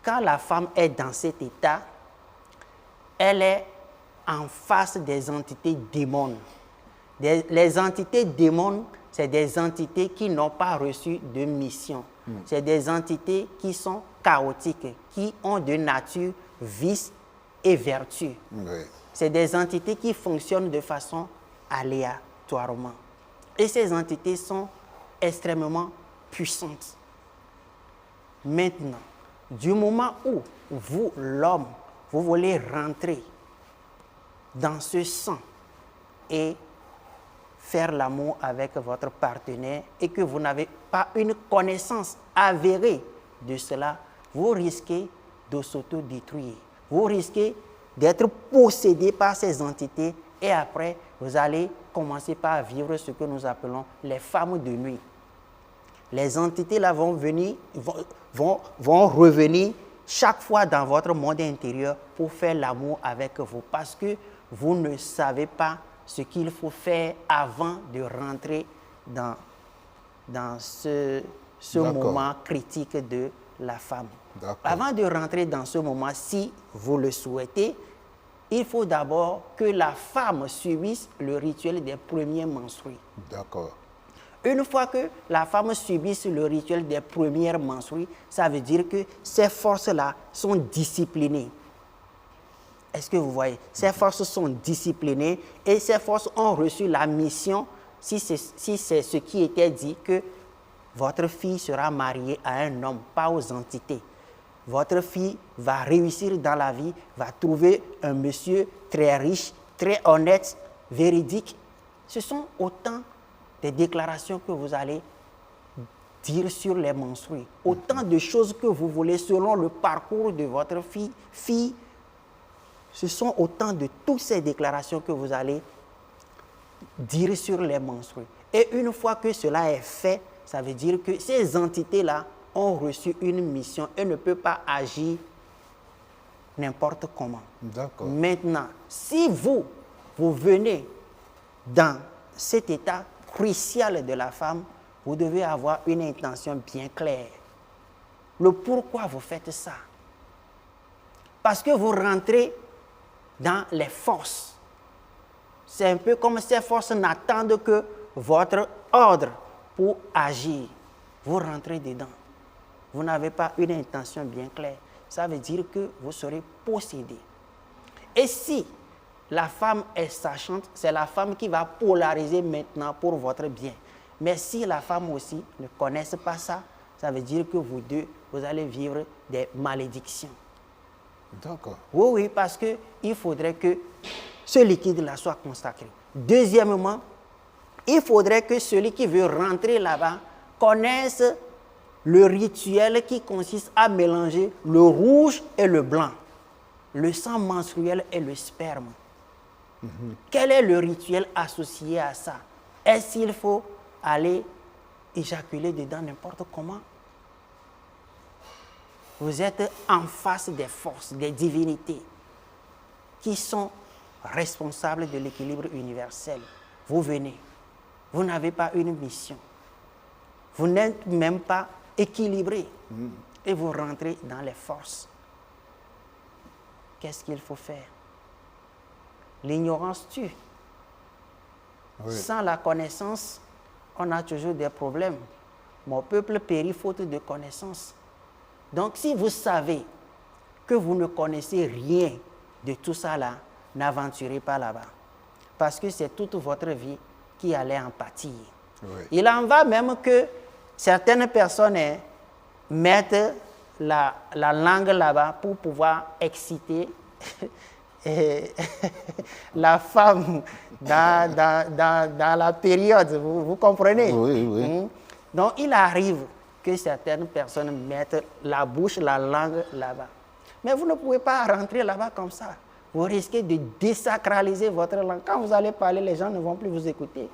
quand la femme est dans cet état, elle est en face des entités démons. Les entités démons, c'est des entités qui n'ont pas reçu de mission. C'est des entités qui sont chaotiques, qui ont de nature vice et vertu. Oui. C'est des entités qui fonctionnent de façon aléatoirement. Et ces entités sont extrêmement puissantes. Maintenant, du moment où vous, l'homme, vous voulez rentrer dans ce sang et faire l'amour avec votre partenaire et que vous n'avez pas une connaissance avérée de cela, vous risquez de s'autodétruire. Vous risquez d'être possédé par ces entités et après, vous allez commencer par vivre ce que nous appelons les femmes de nuit. Les entités là vont revenir chaque fois dans votre monde intérieur pour faire l'amour avec vous parce que vous ne savez pas ce qu'il faut faire avant de rentrer dans ce moment critique de la femme. Avant de rentrer dans ce moment, si vous le souhaitez, il faut d'abord que la femme subisse le rituel des premiers menstrues. D'accord. Une fois que la femme subisse le rituel des premières menstrues, ça veut dire que ces forces-là sont disciplinées. Est-ce que vous voyez? Ces forces sont disciplinées et ces forces ont reçu la mission, si c'est ce qui était dit, que votre fille sera mariée à un homme, pas aux entités. Votre fille va réussir dans la vie, va trouver un monsieur très riche, très honnête, véridique. Ce sont autant de déclarations que vous allez dire sur les menstrues. Autant de choses que vous voulez selon le parcours de votre fille. Ce sont autant de toutes ces déclarations que vous allez dire sur les menstrues. Et une fois que cela est fait, ça veut dire que ces entités-là ont reçu une mission et ne peuvent pas agir n'importe comment. D'accord. Maintenant, si vous venez dans cet état crucial de la femme, vous devez avoir une intention bien claire. Le pourquoi vous faites ça. Parce que vous rentrez dans les forces. C'est un peu comme ces forces n'attendent que votre ordre pour agir. Vous rentrez dedans. Vous n'avez pas une intention bien claire. Ça veut dire que vous serez possédé. Et si la femme est sachante, c'est la femme qui va polariser maintenant pour votre bien. Mais si la femme aussi ne connaît pas ça, ça veut dire que vous deux, vous allez vivre des malédictions. D'accord. Oui, parce qu'il faudrait que ce liquide-là soit consacré. Deuxièmement, il faudrait que celui qui veut rentrer là-bas connaisse le rituel qui consiste à mélanger le rouge et le blanc, le sang menstruel et le sperme. Quel est le rituel associé à ça? Est-ce qu'il faut aller éjaculer dedans n'importe comment? Vous êtes en face des forces, des divinités qui sont responsables de l'équilibre universel. Vous venez, vous n'avez pas une mission. Vous n'êtes même pas équilibré et vous rentrez dans les forces. Qu'est-ce qu'il faut faire? L'ignorance tue. Oui. Sans la connaissance, on a toujours des problèmes. Mon peuple périt faute de connaissance. Donc, si vous savez que vous ne connaissez rien de tout ça là, n'aventurez pas là-bas. Parce que c'est toute votre vie qui allait en pâtir. Oui. Il en va même que certaines personnes mettent la langue là-bas pour pouvoir exciter la femme dans la période. Vous comprenez? Oui, oui. Donc, il arrive que certaines personnes mettent la bouche, la langue là-bas. Mais vous ne pouvez pas rentrer là-bas comme ça. Vous risquez de désacraliser votre langue. Quand vous allez parler, les gens ne vont plus vous écouter.